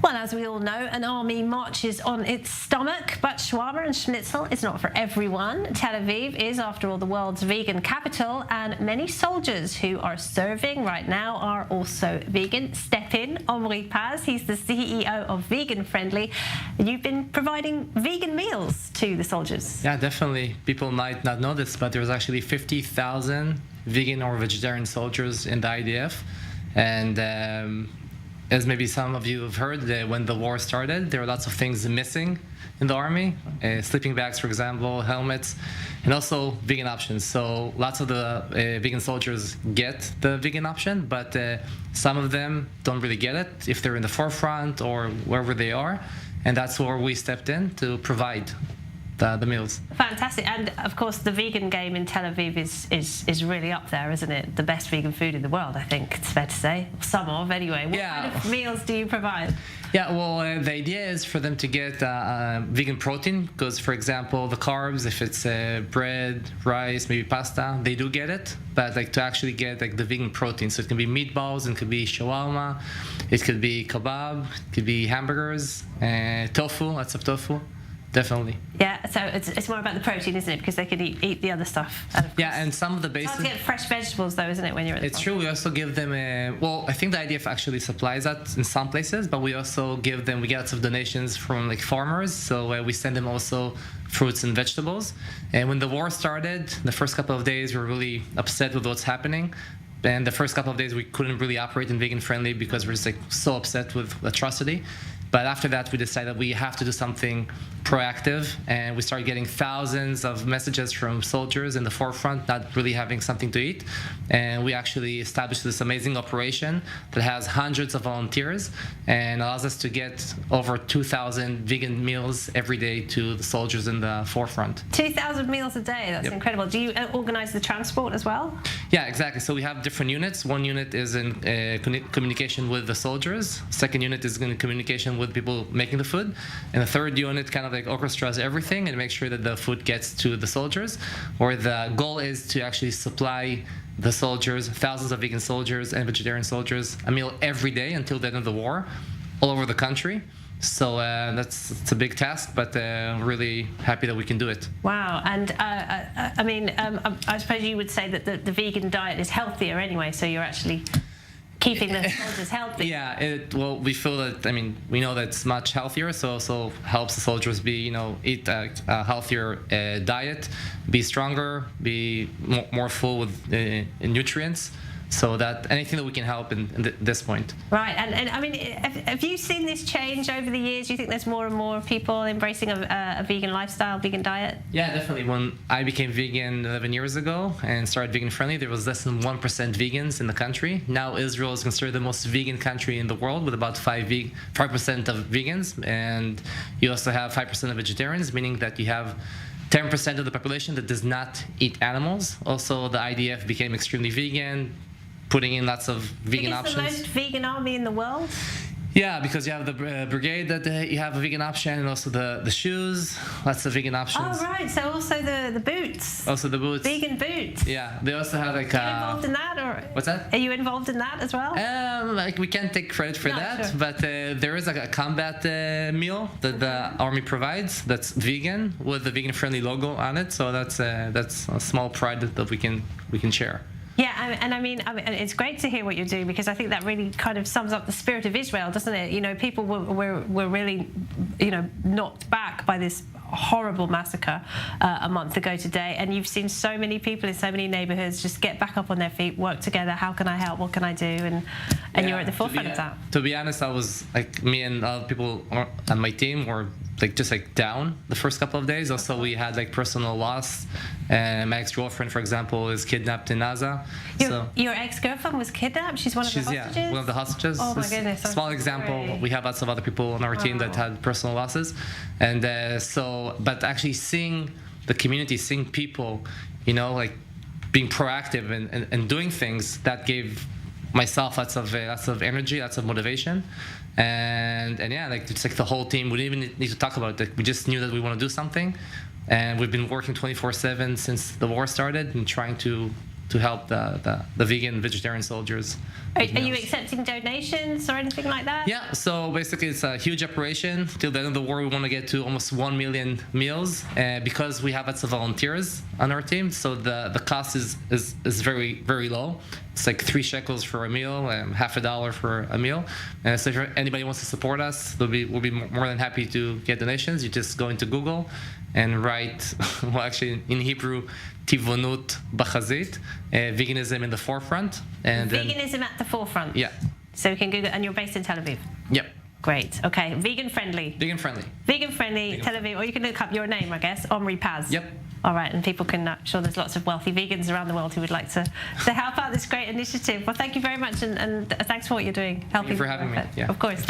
Well, as we all know, an army marches on its stomach, but shawarma and schnitzel is not for everyone. Tel Aviv is, after all, the world's vegan capital, and many soldiers who are serving right now are also vegan. Step in, Omri Paz, he's the CEO of Vegan Friendly. You've been providing vegan meals to the soldiers. Yeah, definitely. People might not know this, but there's actually 50,000 vegan or vegetarian soldiers in the IDF. And as maybe some of you have heard, when the war started, there were lots of things missing in the army. Sleeping bags, for example, helmets, and also vegan options. So lots of the vegan soldiers get the vegan option, but some of them don't really get it if they're in the forefront or wherever they are. And that's where we stepped in to provide the meals. Fantastic. And of course the vegan game in Tel Aviv is really up there, isn't it? The best vegan food in the world, I think it's fair to say. Some of, anyway. What kind of meals do you provide? Yeah, well, the idea is for them to get vegan protein, because, for example, the carbs, if it's bread, rice, maybe pasta, they do get it, but like to actually get like the vegan protein. So it can be meatballs, it could be shawarma, it could be kebab, it could be hamburgers, tofu, lots of tofu. Definitely. Yeah, so it's more about the protein, isn't it? Because they can eat the other stuff. Yeah, and some of the basic... It's hard to get fresh vegetables, though, isn't it, when you're at the It's true. We also give them well, I think the IDF actually supplies that in some places, but we also give them... We get lots of donations from, like, farmers, so we send them also fruits and vegetables. And when the war started, the first couple of days, we were really upset with what's happening. And the first couple of days, we couldn't really operate in Vegan Friendly because we're just, like, so upset with atrocity. But after that, we decided we have to do something proactive, and we started getting thousands of messages from soldiers in the forefront not really having something to eat. And we actually established this amazing operation that has hundreds of volunteers and allows us to get over 2,000 vegan meals every day to the soldiers in the forefront. 2,000 meals a day, that's incredible. Do you organize the transport as well? Yeah, exactly. So we have different units. One unit is in communication with the soldiers. Second unit is in communication with people making the food. And the third unit kind of like orchestras everything and makes sure that the food gets to the soldiers, where the goal is to actually supply the soldiers, thousands of vegan soldiers and vegetarian soldiers, a meal every day until the end of the war, all over the country. So it's a big task, but really happy that we can do it. Wow. And I mean, I suppose you would say that the vegan diet is healthier anyway, so you're actually keeping the soldiers healthy. Yeah, well, we feel that, I mean, we know that it's much healthier, so also helps the soldiers eat a healthier diet, be stronger, be more full with nutrients. So that anything that we can help in this point. Right, and I mean, have you seen this change over the years? Do you think there's more and more people embracing a vegan lifestyle, vegan diet? Yeah, definitely. When I became vegan 11 years ago and started Vegan Friendly, there was less than 1% vegans in the country. Now Israel is considered the most vegan country in the world with about 5% of vegans, and you also have 5% of vegetarians, meaning that you have 10% of the population that does not eat animals. Also, the IDF became extremely vegan, putting in lots of vegan options. It's the most vegan army in the world? Yeah, because you have the brigade that you have a vegan option, and also the shoes, lots of vegan options. Oh, right. So also the boots. Also the boots. Vegan boots. Yeah, they also have like... Are you involved in that? Or what's that? Are you involved in that as well? Like we can't take credit for that, sure. But there is like a combat meal that the army provides that's vegan with the Vegan Friendly logo on it. So that's a small pride that we can share. Yeah, and I mean, it's great to hear what you're doing, because I think that really kind of sums up the spirit of Israel, doesn't it? You know, people were really, knocked back by this horrible massacre a month ago today, and you've seen so many people in so many neighborhoods just get back up on their feet, work together. How can I help? What can I do? And you're at the forefront of that. To be honest, I was like, me and other people on my team were just down the first couple of days. Also, we had like personal loss. My ex-girlfriend, for example, is kidnapped in Gaza. Your ex-girlfriend was kidnapped? She's one of the hostages? Yeah, one of the hostages. Oh my goodness. Small example. We have lots of other people on our team that had personal losses. And but actually seeing the community, seeing people, like being proactive and doing things, that gave myself lots of energy, lots of motivation. And yeah, it's like the whole team. We didn't even need to talk about it. We just knew that we want to do something, and we've been working 24/7 since the war started and trying to to help the vegan, vegetarian soldiers. Are you accepting donations or anything like that? Yeah, so basically it's a huge operation. Till the end of the war, we want to get to almost 1 million meals because we have lots of volunteers on our team. So the cost is very, very low. It's like 3 shekels for a meal, $50 for a meal. So if anybody wants to support us, we'll be more than happy to get donations. You just go into Google and write, well, actually in Hebrew, Tivonut Bachazit, veganism in the forefront. And veganism at the forefront. Yeah. So we can Google, and you're based in Tel Aviv. Yep. Great. Okay. Vegan friendly. Vegan friendly. Vegan friendly Tel Aviv. Or you can look up your name, I guess, Omri Paz. Yep. All right, and people can, I'm sure there's lots of wealthy vegans around the world who would like to help out this great initiative. Well, thank you very much, and thanks for what you're doing. Thank you for having me. Yeah. Of course.